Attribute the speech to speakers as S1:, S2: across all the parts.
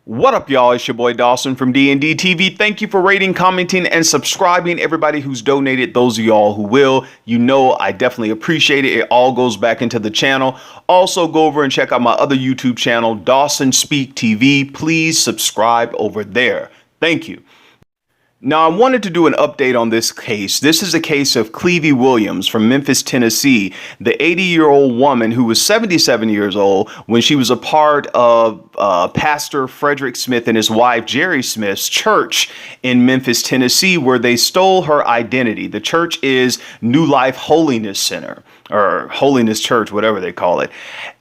S1: What up, y'all? It's your boy Dawson from D&D TV. Thank you for rating, commenting, and subscribing. Everybody who's donated, those of y'all who will, you know I definitely appreciate it. It all goes back into the channel. Also, go over and check out my other YouTube channel, Dawson Speak TV. Please subscribe over there. Thank you. Now, I wanted to do an update on this case. This is a case of Clevie Williams from Memphis, Tennessee, the 80-year-old woman who was 77 years old when she was a part of Pastor Frederick Smith and his wife, Jerry Smith's church in Memphis, Tennessee, where they stole her identity. The church is New Life Holiness Center, or Holiness Church, whatever they call it.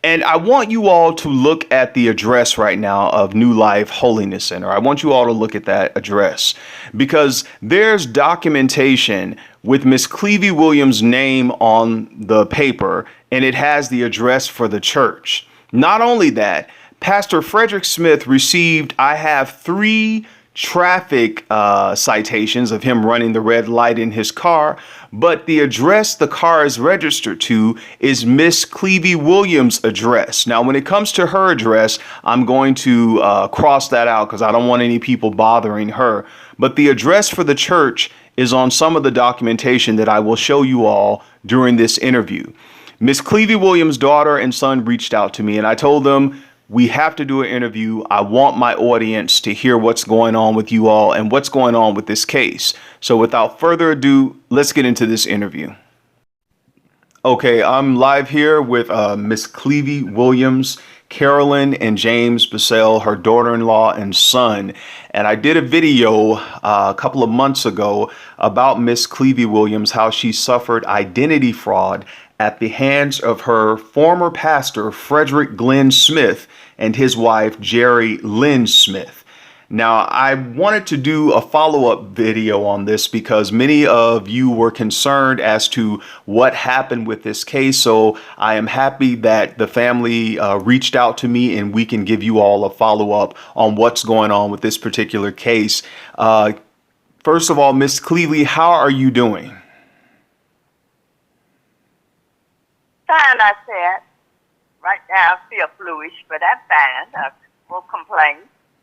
S1: And I want you all to look at the address right now of New Life Holiness Center. I want you all to look at that address because there's documentation with Miss Clevie Williams' name on the paper, and it has the address for the church. Not only that, Pastor Frederick Smith received, I have 3 traffic citations of him running the red light in his car, but the address the car is registered to is Miss Clevie Williams' address. Now, when it comes to her address, I'm going to cross that out because I don't want any people bothering her. But the address for the church is on some of the documentation that I will show you all during this interview. Miss Clevie Williams' daughter and son reached out to me, and I told them, we have to do an interview. I want my audience to hear what's going on with you all and what's going on with this case. So without further ado, let's get into this interview. Okay, I'm live here with Miss Clevie Williams, Carolyn and James Bissell, her daughter-in-law and son. And I did a video a couple of months ago about Miss Clevie Williams, how she suffered identity fraud at the hands of her former pastor, Frederick Glenn Smith, and his wife, Jerry Lynn Smith. Now, I wanted to do a follow-up video on this because many of you were concerned as to what happened with this case. So I am happy that the family reached out to me and we can give you all a follow-up on what's going on with this particular case. First of all, Miss Clevie, how are you doing?
S2: Fine, I said. Right now I feel bluish, but I'm fine. I won't complain.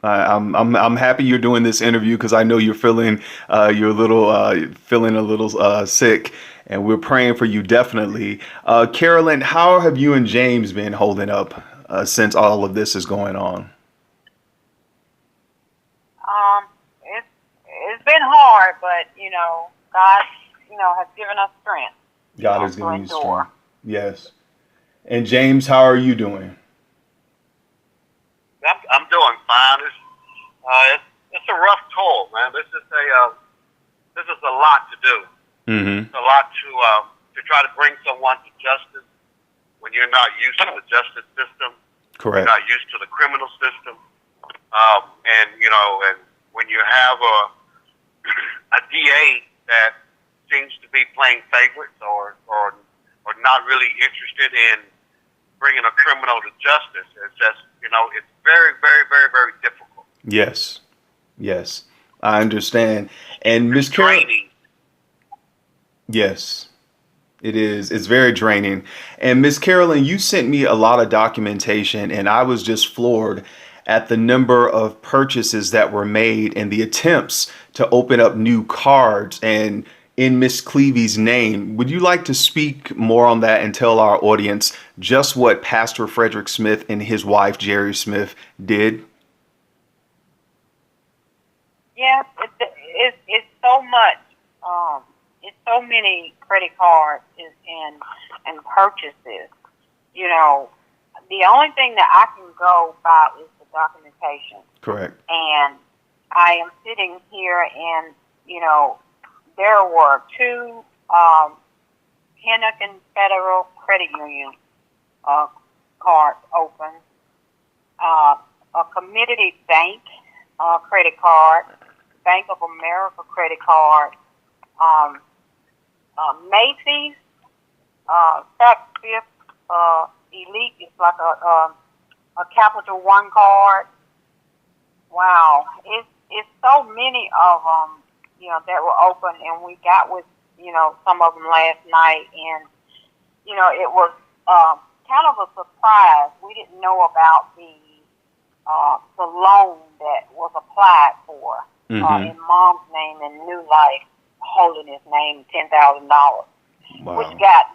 S1: I'm happy you're doing this interview because I know you're feeling feeling a little sick, and we're praying for you definitely. Carolyn, how have you and James been holding up since all of this is going on?
S2: It's been hard, but God, has given us strength.
S1: God has given you strength. Yes. And James, how are you doing?
S3: I'm doing fine. It's a rough toll, man. This is a lot to do.
S1: Mm-hmm.
S3: It's a lot to try to bring someone to justice when you're not used to the justice system.
S1: Correct.
S3: You're not used to the criminal system, and when you have a DA that seems to be playing favorites or not really interested in bringing a criminal to justice. It's just, it's very, very, very, very difficult.
S1: Yes. Yes. I understand. And Ms. Carolyn. Yes, it is. It's very draining. And Ms. Carolyn, you sent me a lot of documentation, and I was just floored at the number of purchases that were made and the attempts to open up new cards and in Miss Clevie's name. Would you like to speak more on that and tell our audience just what Pastor Frederick Smith and his wife, Jerry Smith, did?
S2: Yes, it's so much. It's so many credit cards and purchases. The only thing that I can go by is the documentation.
S1: Correct.
S2: And I am sitting here and, there were 2 Henneken Federal Credit Union cards open, a Community Bank credit card, Bank of America credit card, Macy's, Saks Fifth Elite is like a Capital One card. Wow, it's so many of them. That were open, and we got with, some of them last night, and, it was kind of a surprise. We didn't know about the loan applied for
S1: Mm-hmm.
S2: in Mom's name and New Life Holiness name, $10,000, which
S1: Wow.
S2: got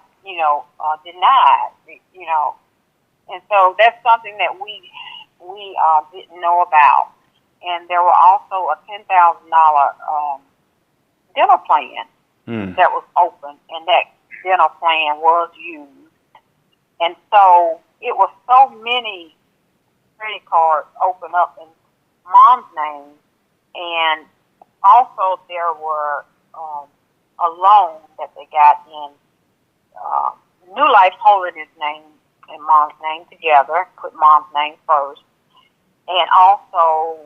S2: denied. And so that's something that we didn't know about. And there were also a $10,000 dental plan
S1: Mm.
S2: that was open, and that dental plan was used. And so it was so many credit cards open up in Mom's name, and also there were a loan that they got in New Life Holiness name and Mom's name together, put Mom's name first, and also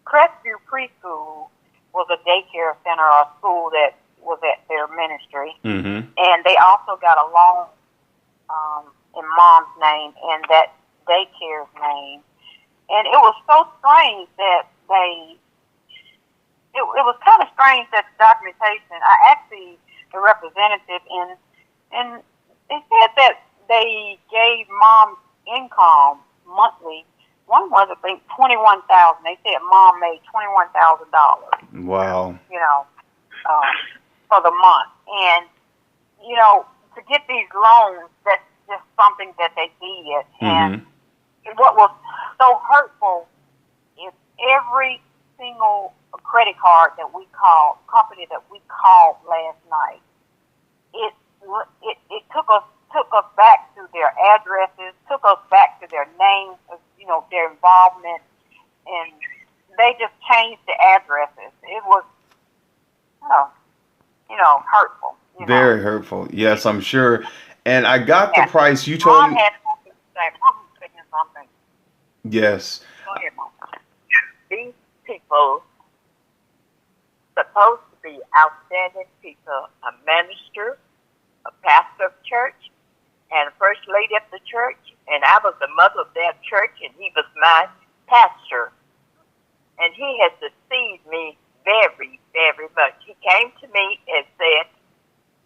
S2: Crestview Preschool was a daycare center or school that was at their ministry,
S1: Mm-hmm.
S2: and they also got a loan in Mom's name and that daycare's name. And it was so strange that it was kind of strange that the documentation, I asked the representative, and they said that they gave Mom's income monthly. One was, I think, $21,000. They said Mom made $21,000.
S1: Wow.
S2: For the month. And to get these loans, that's just something that they did. And what was so hurtful is every single credit card that we called, company that we called last night, it took us back to their addresses, took us back to their names, their involvement, and they just changed the addresses. It was, hurtful.
S1: Very hurtful. Yes, I'm sure. And I got the price you told
S2: Mom
S1: me.
S2: had something to say. Mom was saying something.
S1: Yes.
S2: Go ahead, Mom.
S4: These people supposed to be outstanding people, a minister, a pastor of church, and a first lady of the church, and I was the mother of that church, and he was my pastor. And he has deceived me very, very much. He came to me and said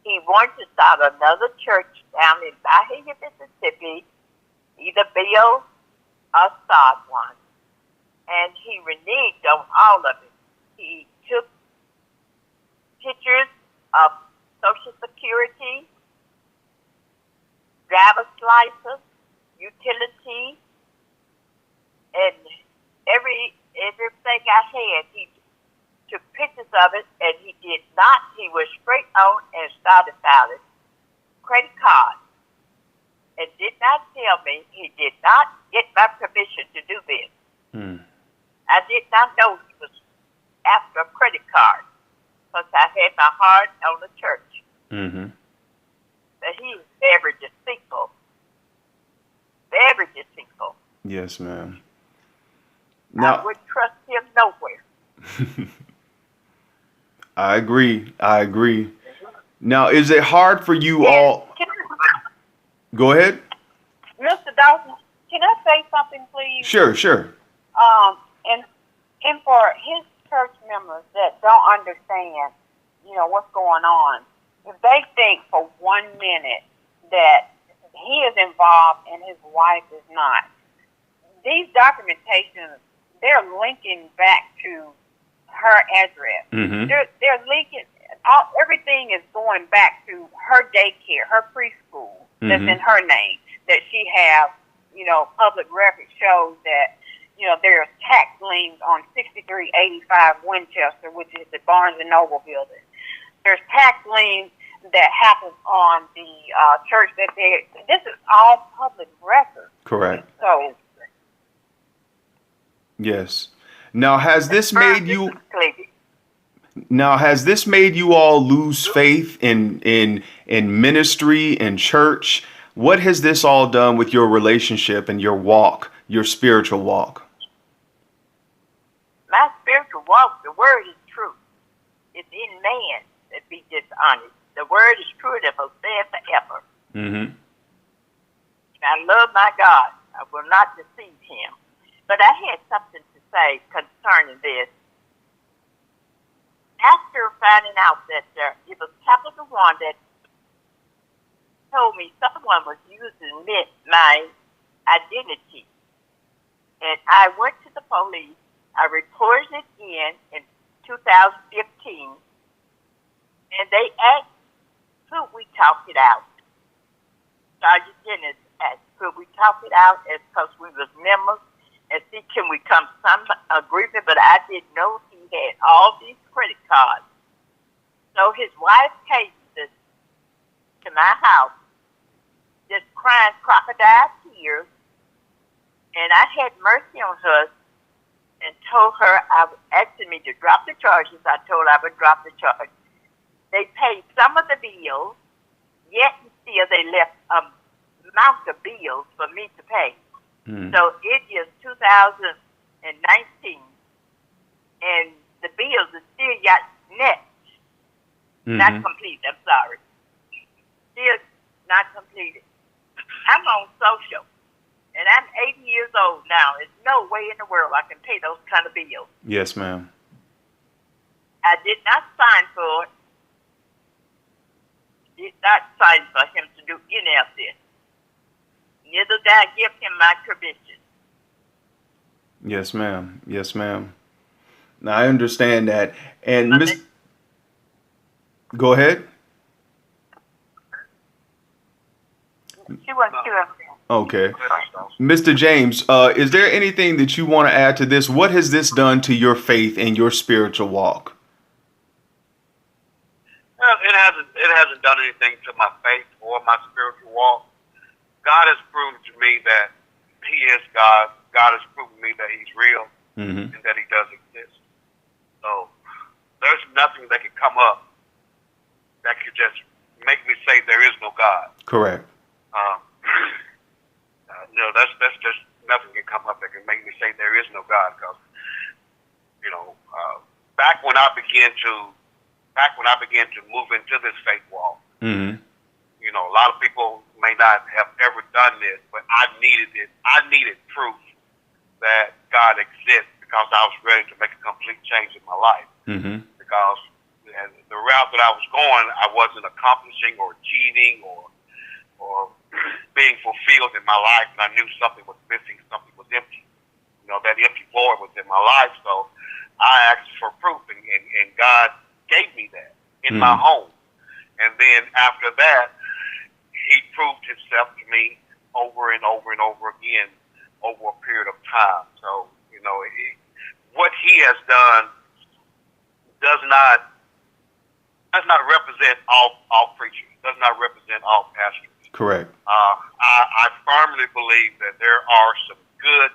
S4: he wanted to start another church down in Bahia, Mississippi, either build or start one. And he reneged on all of it. He took pictures of Social Security, driver's license, utility, and everything I had. He took pictures of it, and he did not. He was straight on and started filing credit cards, and did not tell me. He did not get my permission to do this. I did not know he was after a credit card, because I had my heart on the church. But he is very deceitful. Very deceitful.
S1: Yes, ma'am.
S4: I
S1: Now,
S4: wouldn't trust him nowhere.
S1: I agree. Now, is it hard for you all? Go ahead.
S2: Mr. Dawson, can I say something, please?
S1: Sure.
S2: And for his church members that don't understand, what's going on, if they think for 1 minute that he is involved and his wife is not, these documentations, they're linking back to her address. They're linking, everything is going back to her daycare, her preschool that's in her name, that she have, public record shows that, there's tax liens on 6385 Winchester, which is the Barnes & Noble building. There's tax liens that happen on the church that this is all public record.
S1: Correct.
S2: So,
S1: Yes. Now, has this made you?
S4: Clevie.
S1: Now, has this made you all lose faith in ministry and church? What has this all done with your relationship and your walk, your spiritual walk?
S4: My spiritual walk, the word is true. It's in man that be dishonest. The word is true and it will stand forever. I love my God. I will not deceive him. But I had something to say concerning this. After finding out that it was Capital One that told me someone was using my identity, and I went to the police I reported it in 2015, and they asked, could we talk it out? DawsonDenise asked, could we talk it out as because we was members and see can we come to some agreement, but I didn't know he had all these credit cards. So his wife came to my house, just crying crocodile tears, and I had mercy on her and told her I was asking me to drop the charges. I told her I would drop the charge. They paid some of the bills, yet and still they left a amount of bills for me to pay. So it is 2019, and the bills are still got net, not completed. I'm sorry, still not completed. I'm on social, and I'm 80 years old now. There's no way in the world I can pay those kind of bills.
S1: Yes, ma'am.
S4: I did not sign for it. Did not sign for him to do any of this. Neither did I give him my permission.
S1: Yes, ma'am. Yes, ma'am. Now I understand that. And Miss, go ahead.
S2: She wasn't sure.
S1: Okay. Mr. James, is there anything that you want to add to this? What has this done to your faith and your spiritual walk?
S3: It hasn't done anything to my faith or my spiritual walk. God has proven to me that He is God. God has proven to me that He's real and that He does exist. So there's nothing that could come up that could just make me say there is no God.
S1: Correct.
S3: That's just nothing can come up that can make me say there is no God. Because back when I began to move into this faith walk, a lot of people may not have ever done this, but I needed it. I needed proof that God exists because I was ready to make a complete change in my life. Because the route that I was going, I wasn't accomplishing or achieving or being fulfilled in my life, and I knew something was missing, something was empty. That empty void was in my life. So I asked for proof, and God gave me that in my home. And then after that, He proved Himself to me over and over and over again over a period of time. So, what He has done does not represent all preachers, does not represent all pastors.
S1: Correct.
S3: I firmly believe that there are some good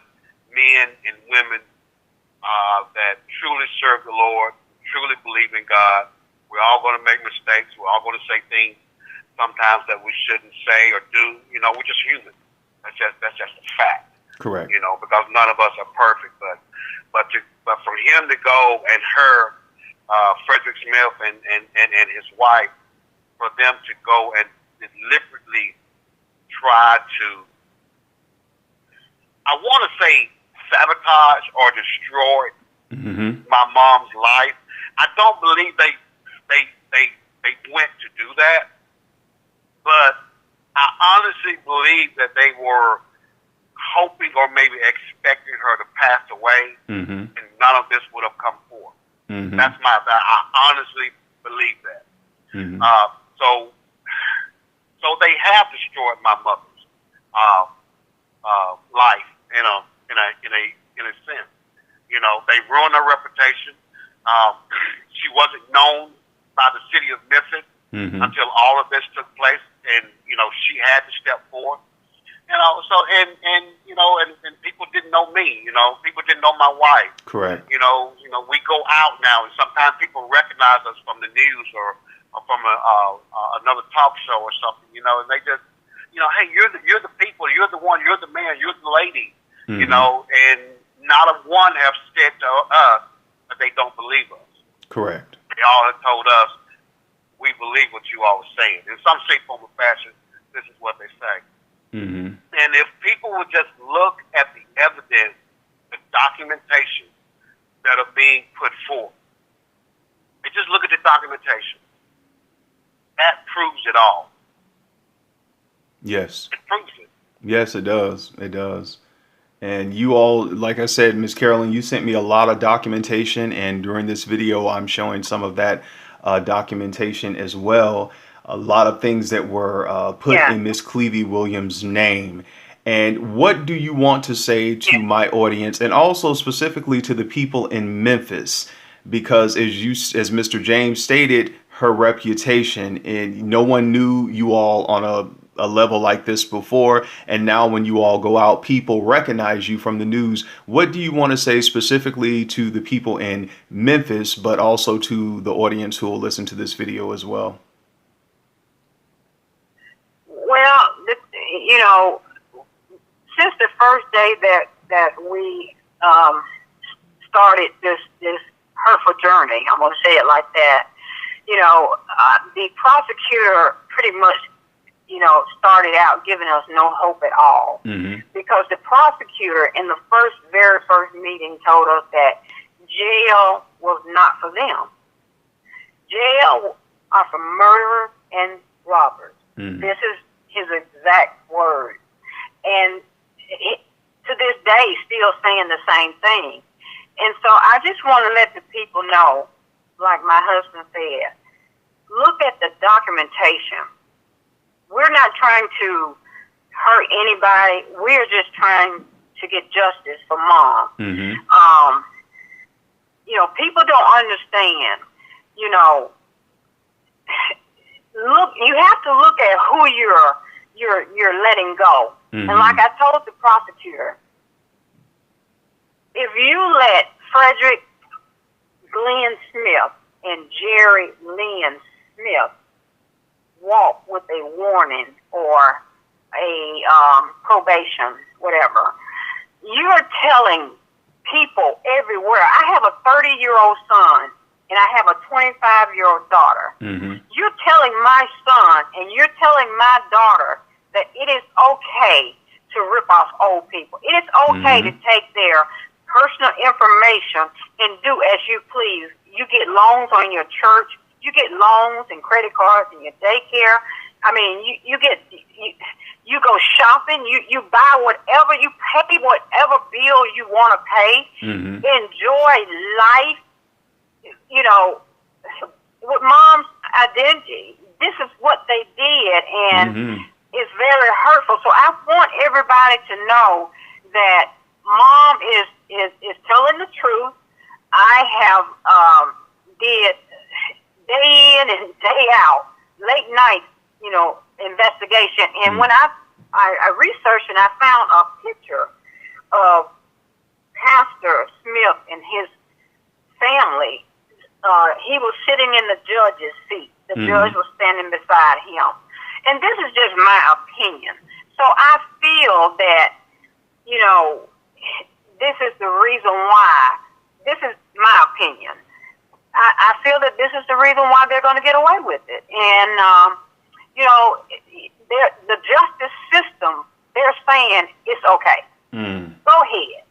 S3: men and women that truly serve the Lord, truly believe in God. We're all going to make mistakes. We're all going to say things sometimes that we shouldn't say or do. We're just human. That's just a fact.
S1: Correct.
S3: Because none of us are perfect. But for him to go and her, Frederick Smith and his wife, for them to go and deliberately try to, I want to say, sabotage or destroy my mom's life. I don't believe they went to do that, but I honestly believe that they were hoping or maybe expecting her to pass away, and none of this would have come forth. I honestly believe that. So they have destroyed my mother's life in a sense. They ruined her reputation. She wasn't known by the city of Memphis until all of this took place, and she had to step forward. So and people didn't know me. People didn't know my wife.
S1: Correct.
S3: We go out now, and sometimes people recognize us from the news or from another talk show or something. And they just, hey, you're the people, you're the one, you're the man, you're the lady. And not a one have said to us that they don't believe us.
S1: Correct.
S3: They all have told us we believe what you all are saying. In some shape, form, or fashion, this is what they say. And if people would just look at the evidence, the documentation that are being put forth, and just look at the documentation, that proves it all.
S1: Yes.
S3: It proves it.
S1: Yes, it does. It does. And you all, like I said, Miss Carolyn, you sent me a lot of documentation, and during this video, I'm showing some of that documentation as well. A lot of things that were put
S2: Yeah.
S1: in Miss Clevie Williams' name. And what do you want to say to my audience, and also specifically to the people in Memphis? Because as Mr. James stated, her reputation, and no one knew you all on a level like this before, and now when you all go out, people recognize you from the news. What do you want to say specifically to the people in Memphis, but also to the audience who will listen to this video as well?
S2: Well, you know, since the first day that we started this hurtful journey, I'm going to say it like that. You know, the prosecutor pretty much, you know, started out giving us no hope at all, because the prosecutor in the very first meeting told us that jail was not for them. Jail are for murderers and robbers. This is his exact words. And to this day, still saying the same thing. And so I just want to let the people know, like my husband said, look at the documentation. We're not trying to hurt anybody. We're just trying to get justice for Mom. You know, people don't understand. You know, look. You have to look at who you're letting go. And like I told the prosecutor, if you let Frederick Glenn Smith and Jerry Lynn Smith walk with a warning or a probation, whatever, you're telling people everywhere. I have a 30-year-old son and I have a 25-year-old daughter. You're telling my son and you're telling my daughter that it is okay to rip off old people. It is okay to take their personal information and do as you please. You get loans on your church. You get loans and credit cards in your daycare. I mean, you go shopping. You buy whatever. You pay whatever bill you want to pay. Enjoy life. You know, with Mom's identity, this is what they did, and it's very hurtful. So I want everybody to know that Mom is telling the truth. I have did day in and day out, late night, you know, investigation. And when I researched and I found a picture of Pastor Smith and his family, he was sitting in the judge's seat. The judge was standing beside him. And this is just my opinion. So I feel that, you know, this is the reason why. This is my opinion. I feel that this is the reason why they're going to get away with it. And, you know, the justice system, they're saying it's okay. Go ahead.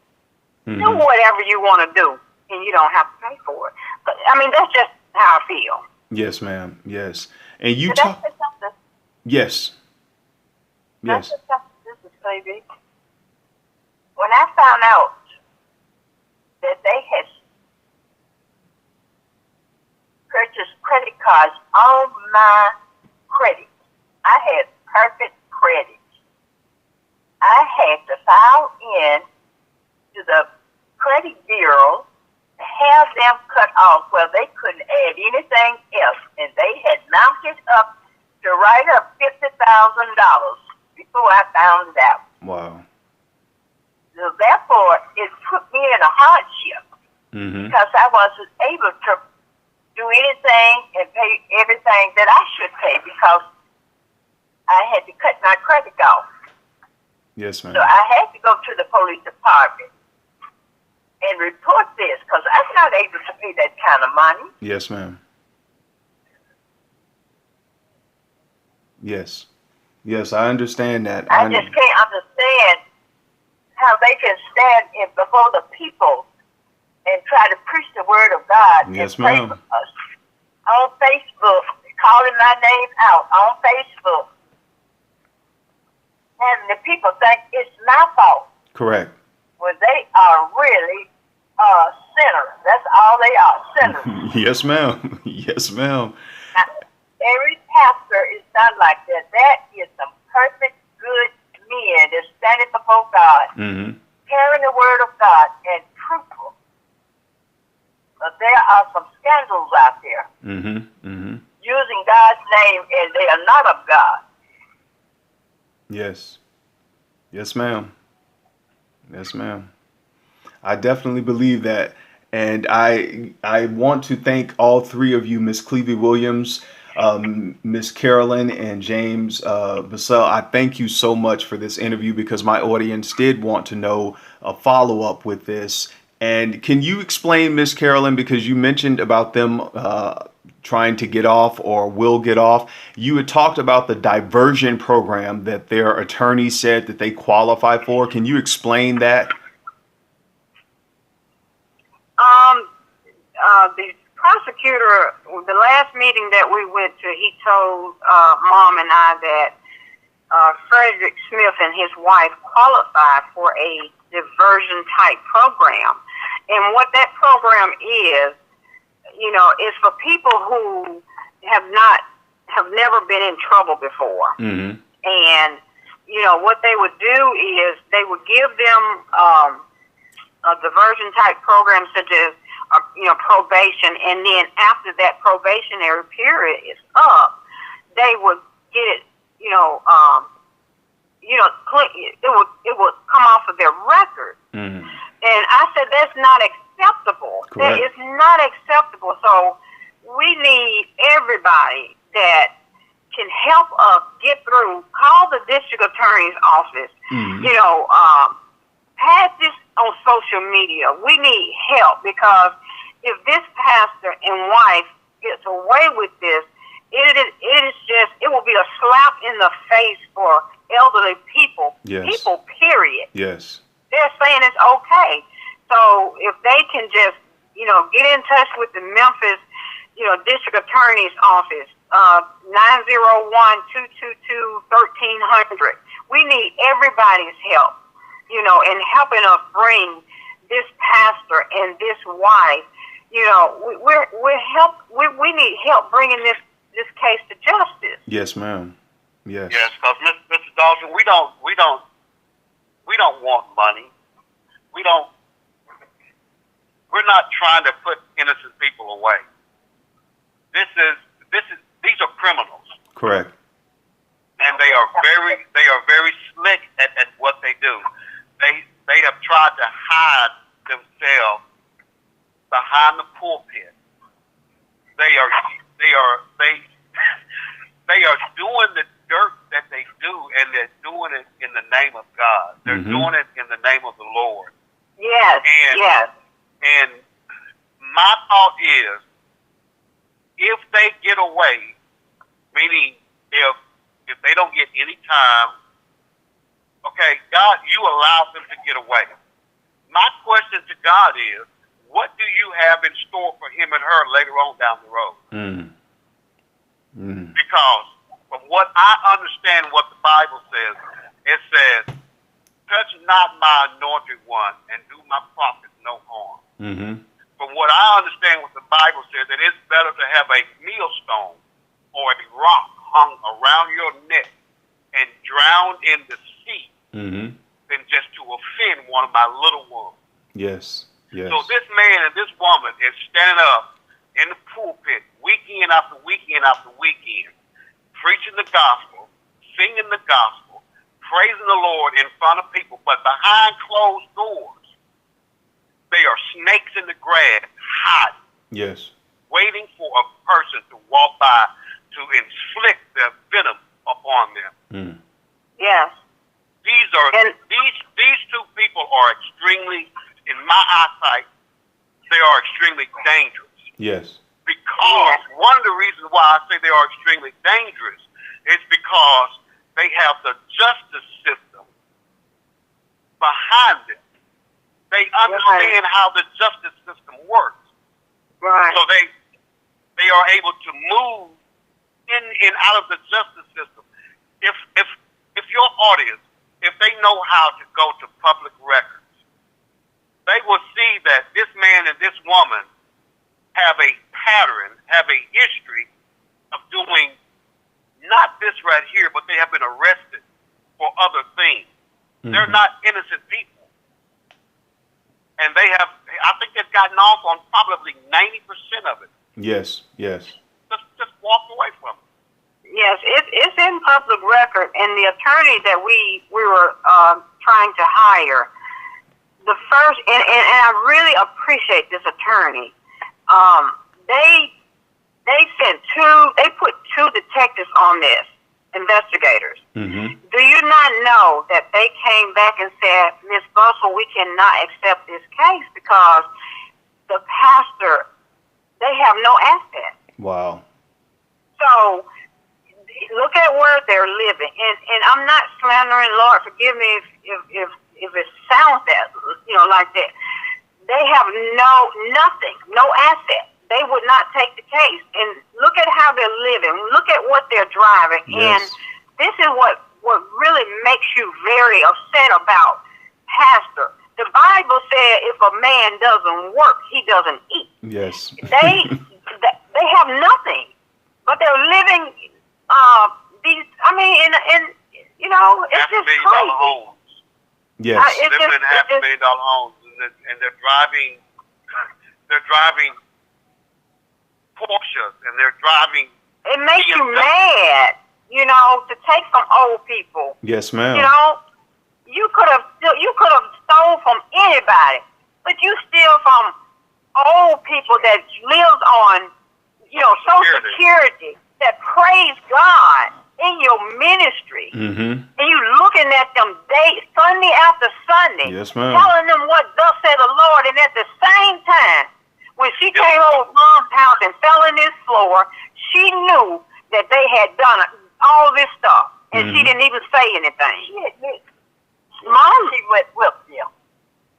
S2: Do whatever you want to do, and you don't have to pay for it. But, I mean, that's just how I feel.
S1: Yes, ma'am. Yes. And you
S2: Did
S1: talk.
S2: I say something?
S1: Yes. Yes.
S2: This is Clevie. When I found out that they had purchased credit cards on my credit, I had perfect credit. I had to file in to the credit bureau to have them cut off where they couldn't add anything else, and they had mounted up to write up $50,000 before I found out.
S1: Wow.
S2: So therefore, it put me in a hardship because I wasn't able to do anything and pay everything that I should pay because I had to cut my credit off.
S1: Yes, ma'am.
S2: So I had to go to the police department and report this because I'm not able to pay that kind of money.
S1: Yes, ma'am. Yes. Yes, I understand that.
S2: I just can't understand how they can stand before the people and try to preach the word of God.
S1: Yes,
S2: and pray
S1: ma'am.
S2: for us. On Facebook, calling my name out on Facebook. And the people think it's my fault.
S1: Correct.
S4: Well, they are really sinners. That's all they are, sinners.
S1: Yes, ma'am. Yes, ma'am.
S4: Now, every pastor is not like that. That is some perfect, good men that standing before God,
S1: Mm-hmm.
S4: carrying the word of God and truthful. But there are some scandals out there
S1: Mm-hmm. Mm-hmm.
S4: using God's name and they are not of God.
S1: Yes. Yes, ma'am. Yes, ma'am. I definitely believe that. And I want to thank all three of you, Miss Clevie Williams, Miss Carolyn, and James Bassell. I thank you so much for this interview because my audience did want to know a follow-up with this. And can you explain, Miss Carolyn, because you mentioned about them trying to get off or will get off. You had talked about the diversion program that their attorney said that they qualify for. Can you explain that?
S2: The prosecutor, the last meeting that we went to, he told Mom and I that Frederick Smith and his wife qualified for a diversion type program. And what that program is, you know, is for people who have never been in trouble before.
S1: Mm-hmm.
S2: And, you know, what they would do is they would give them a diversion type program such as, you know, probation. And then after that probationary period is up, they would get, it would come off of their record.
S1: Mm-hmm.
S2: And I said, that's not acceptable.
S1: Correct.
S2: That is not acceptable. So we need everybody that can help us get through. Call the district attorney's office.
S1: Mm-hmm.
S2: You know, pass this on social media. We need help because if this pastor and wife gets away with this, it will be a slap in the face for elderly people.
S1: Yes.
S2: People, period.
S1: Yes.
S2: They're saying it's okay. So if they can just, you know, get in touch with the Memphis, you know, district attorney's office, 901-222-1300. We need everybody's help, you know, in helping us bring this pastor and this wife. You know, we need help bringing this case to justice.
S1: Yes, ma'am. Yes.
S3: Yes, because Mr. Dawson, we don't want money. We're not trying to put innocent people away. These are criminals.
S1: Correct.
S3: And they are very slick at what they do. They have tried to hide themselves behind the pulpit. They are doing the dirt that they do, and they're doing it in the name of God. They're
S1: Mm-hmm.
S3: doing it in the name of the Lord.
S2: Yes, yes.
S3: And my thought is, if they get away, meaning if they don't get any time, okay, God, you allow them to get away. My question to God is, what do you have in store for him and her later on down the road?
S1: Mm. Mm.
S3: Because from what I understand what the Bible says, it says, touch not my anointed one and do my prophet no harm.
S1: Mm-hmm.
S3: From what I understand what the Bible says, that it's better to have a millstone or a rock hung around your neck and drowned in the sea
S1: Mm-hmm.
S3: than just to offend one of my little ones.
S1: Yes. Yes.
S3: So this man and this woman is standing up in the pulpit weekend after weekend after weekend, preaching the gospel, singing the gospel, praising the Lord in front of people, but behind closed doors, they are snakes in the grass, hiding,
S1: Yes.
S3: waiting for a person to walk by to inflict their venom upon them.
S1: Mm.
S2: Yes.
S3: These two people are extremely, in my eyesight, they are extremely dangerous.
S1: Yes.
S3: Because one of the reasons why I say they are extremely dangerous is because they have the justice system behind them. They understand how the justice system works.
S2: Right.
S3: So they are able to move in and out of the justice system. If your audience, if they know how to go to public records they will see that this man and this woman have a pattern, have a history of doing not this right here, but they have been arrested for other things. They're not innocent people. And they have, I think they've gotten off on probably 90% of it.
S1: Yes, yes.
S3: Just walk away from it.
S2: Yes, it's in public record, and the attorney that we were trying to hire, the first, and I really appreciate this attorney. They put two detectives on this, investigators. Do you not know that they came back and said, Miss Bustle, we cannot accept this case because the pastor, they have no asset.
S1: Wow.
S2: So look at where they're living, and I'm not slandering. Lord, forgive me if it sounds that like that. They have nothing, no asset. They would not take the case. And look at how they're living. Look at what they're driving.
S1: Yes.
S2: And this is what really makes you very upset about pastor. The Bible said if a man doesn't work, he doesn't eat.
S1: Yes.
S2: They have nothing, but they're living these. I mean, and it's just
S3: $500,000
S2: crazy.
S3: homes.
S1: Yes.
S3: Living in $500,000 homes, and they're driving Porsches, and they're driving.
S2: It makes you
S3: BMW.
S2: mad, to take from old people.
S1: Yes, ma'am.
S2: You could have stole from anybody, but you steal from old people that lives on, Social Security, that praise God in your ministry, and you looking at them Sunday after Sunday,
S1: Yes, ma'am.
S2: telling them what thus said the Lord, and at the same time, when she came over Mom's house and fell in this floor, she knew that they had done all this stuff, and she didn't even say anything. She went with them.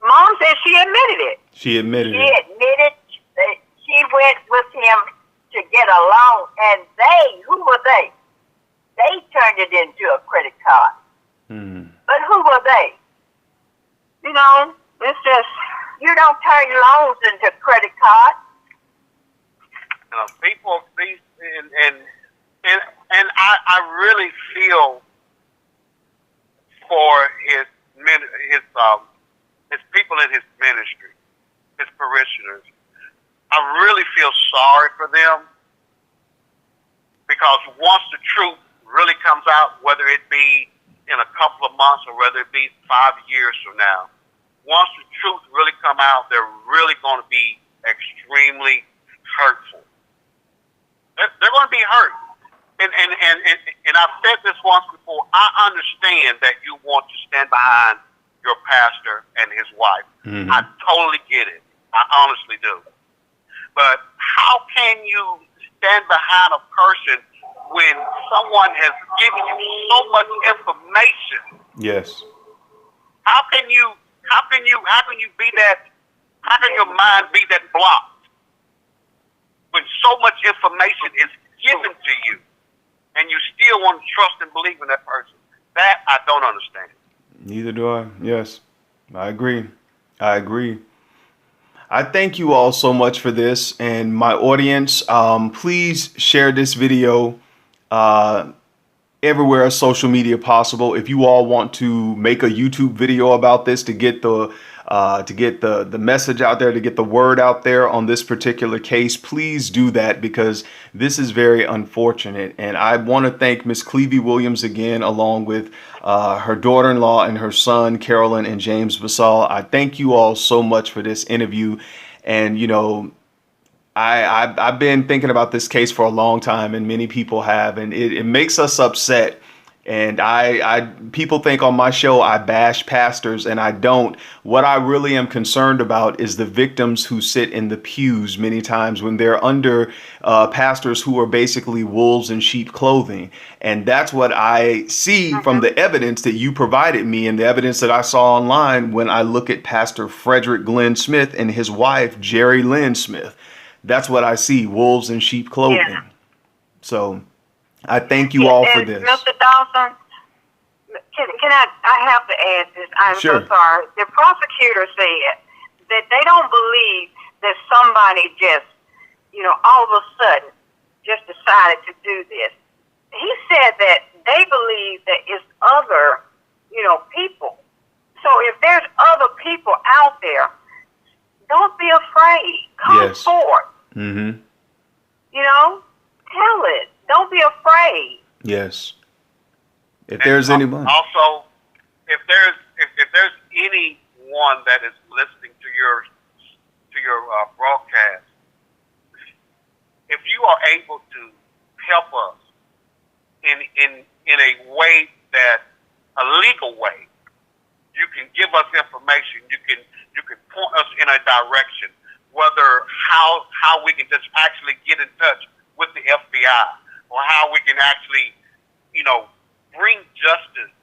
S2: Mom said she admitted it.
S1: She admitted
S4: She
S1: it.
S4: admitted that she went with him to get a loan, and who were they? They turned it into a credit card. But who were they?
S2: It's just,
S4: You don't turn loans into credit cards.
S3: People, and I really feel for his people in his ministry, his parishioners. I really feel sorry for them, because once the truth really comes out, whether it be in a couple of months or whether it be 5 years from now, once the truth really come out, they're really going to be extremely hurtful. They're going to be hurt. And I've said this once before. I understand that you want to stand behind your pastor and his wife. I totally get it. I honestly do. But how can you stand behind a person when someone has given you so much information?
S1: Yes.
S3: How can you be that? How can your mind be that blocked when so much information is given to you, and you still want to trust and believe in that person? That I don't understand.
S1: Neither do I. Yes, I agree. I thank you all so much for this, and my audience, please share this video everywhere social media possible. If you all want to make a YouTube video about this to get the message out there, to get the word out there on this particular case, please do that, because this is very unfortunate. And I want to thank Miss Clevie Williams again, along with her daughter-in-law and her son, Carolyn and James Basal. I thank you all so much for this interview. And, I've been thinking about this case for a long time, and many people have, and it makes us upset. And people think on my show I bash pastors, and I don't. What I really am concerned about is the victims who sit in the pews many times when they're under pastors who are basically wolves in sheep clothing. And that's what I see from the evidence that you provided me, and the evidence that I saw online when I look at Pastor Frederick Glenn Smith and his wife, Jerry Lynn Smith. That's what I see, wolves in sheep clothing.
S2: Yeah.
S1: So I thank you all for this.
S2: Mr. Dawson, can I have to add this? I'm
S1: Sure.
S2: so sorry. The prosecutor said that they don't believe that somebody just, all of a sudden just decided to do this. He said that they believe that it's other, people. So if there's other people out there, don't be afraid. Come forward.
S1: Mm-hmm.
S2: Tell it. Don't be afraid.
S1: Yes. If there's anyone.
S3: Also, if there's anyone that is listening to your broadcast, if you are able to help us in a way that a legal way, you can give us information. You can point us in a direction, whether how we can just actually get in touch with the FBI, or how we can actually, bring justice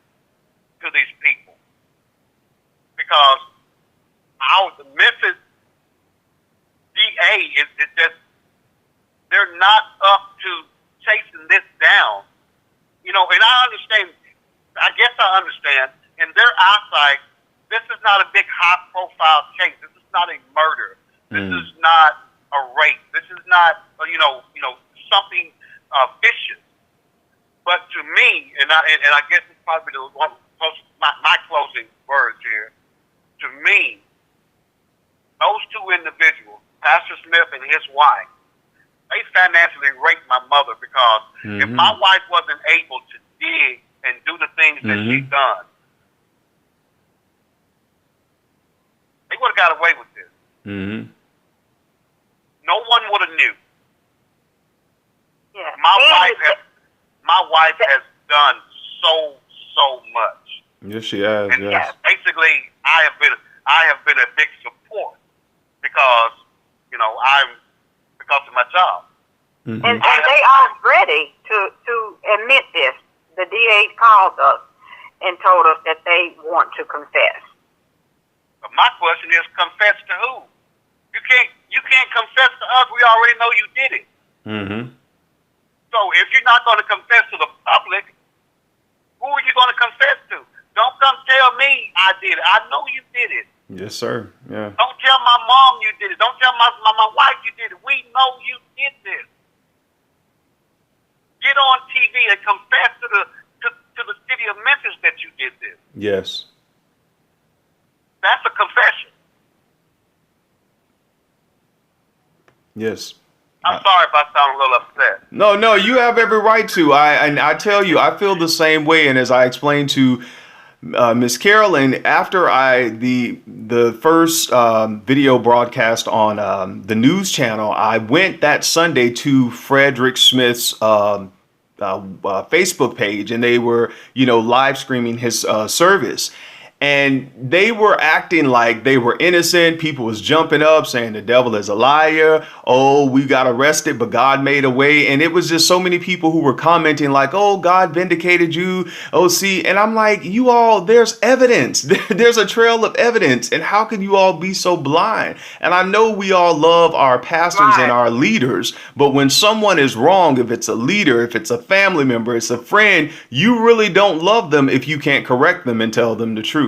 S3: to these people, because the Memphis DA is just, they're not up to chasing this down, and I understand. I guess I understand. In their eyesight, this is not a big high-profile case. This is not a murder. This is not a rape. This is not, something vicious. But to me, and I guess it's probably my closing words here. To me, those two individuals, Pastor Smith and his wife, they financially raped my mother, because if my wife wasn't able to dig and do the things that she done, they would have got away with this.
S1: Mm-hmm.
S3: No one would have knew.
S2: Yeah.
S3: My wife has done so much.
S1: Yes, she has.
S3: And
S1: yes.
S3: basically, I have been a big support, because because of my job.
S1: Mm-hmm.
S2: And they are ready to admit this. The DA called us and told us that they want to confess.
S3: But my question is, confess to who? You can't confess to us. We already know you did it.
S1: Mm-hmm.
S3: So if you're not going to confess to the public, who are you going to confess to? Don't come tell me I did it. I know you did it.
S1: Yes, sir. Yeah.
S3: Don't tell my mom you did it. Don't tell my wife you did it. We know you did this. Get on TV and confess to the city of Memphis that you did this.
S1: Yes.
S3: That's a confession.
S1: Yes.
S3: I'm sorry if I sound a little upset.
S1: No, you have every right to. I tell you, I feel the same way. And as I explained to Miss Carolyn, after the first video broadcast on the news channel, I went that Sunday to Frederick Smith's Facebook page, and they were, live streaming his service. And they were acting like they were innocent. People was jumping up saying the devil is a liar. Oh, we got arrested, but God made a way. And it was just so many people who were commenting like, oh, God vindicated you. Oh, see. And I'm like, you all, there's evidence. There's a trail of evidence. And how can you all be so blind? And I know we all love our pastors and our leaders. But when someone is wrong, if it's a leader, if it's a family member, it's a friend, you really don't love them if you can't correct them and tell them the truth.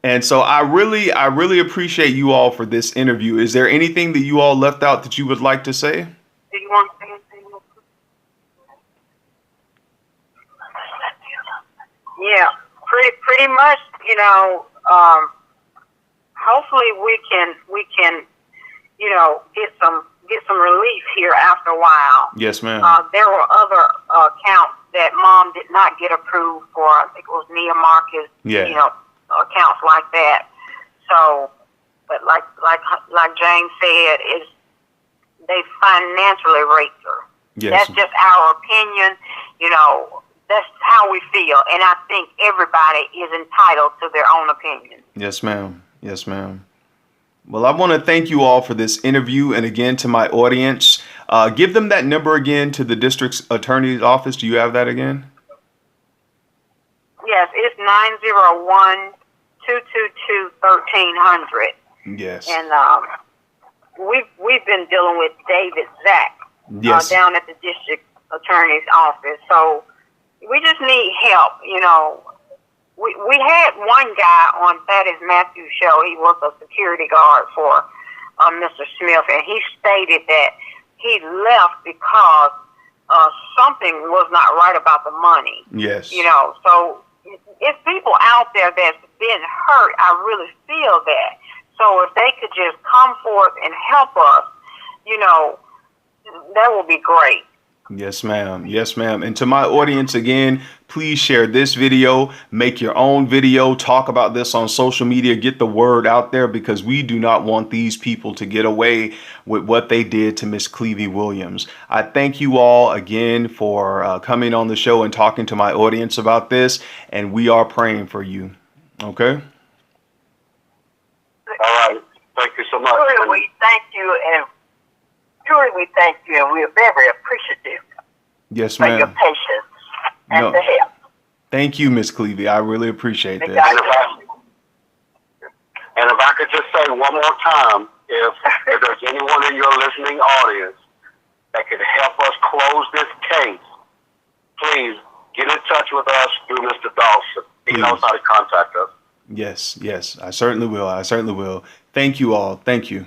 S1: And so I really appreciate you all for this interview. Is there anything that you all left out that you would like to say?
S2: Do you want to say anything? Yeah, pretty much. Hopefully we can get some relief here after a while.
S1: Yes, ma'am.
S2: There were other accounts that Mom did not get approved for. I think it was Nia Marcus.
S1: Yeah.
S2: Accounts like that. So, but like James said, they financially raped her.
S1: Yes.
S2: That's just our opinion. That's how we feel, and I think everybody is entitled to their own opinion.
S1: Yes, ma'am. Yes, ma'am. Well, I want to thank you all for this interview, and again to my audience, give them that number again to the district attorney's office. Do you have that again?
S2: Yes, it's 901-222-1300.
S1: Yes.
S2: And we've been dealing with David Zach down at the district attorney's office. So we just need help. we had one guy on That Is Matthew's show. He was a security guard for Mr. Smith, and he stated that he left because something was not right about the money.
S1: Yes.
S2: You know, so it's people out there that's been hurt. I really feel that. So if they could just come forth and help us, you know, that would be great.
S1: Yes, ma'am. Yes, ma'am. And to my audience, again, please share this video, make your own video, talk about this on social media, get the word out there, because we do not want these people to get away with what they did to Miss Clevie Williams. I thank you all again for coming on the show and talking to my audience about this, and we are praying for you. Okay?
S3: All right. Thank you so much.
S4: Truly, we thank you, and we're very appreciative
S1: Yes,
S4: for your
S1: ma'am.
S4: patience and
S1: No.
S4: the help.
S1: Thank you, Miss Clevie. I really appreciate this.
S3: And if I could just say one more time, if there's anyone in your listening audience that could help us close this case, please get in touch with us through Mr. Dawson. He
S1: Please.
S3: knows how to contact us.
S1: Yes, yes, I certainly will. I certainly will. Thank you all. Thank you.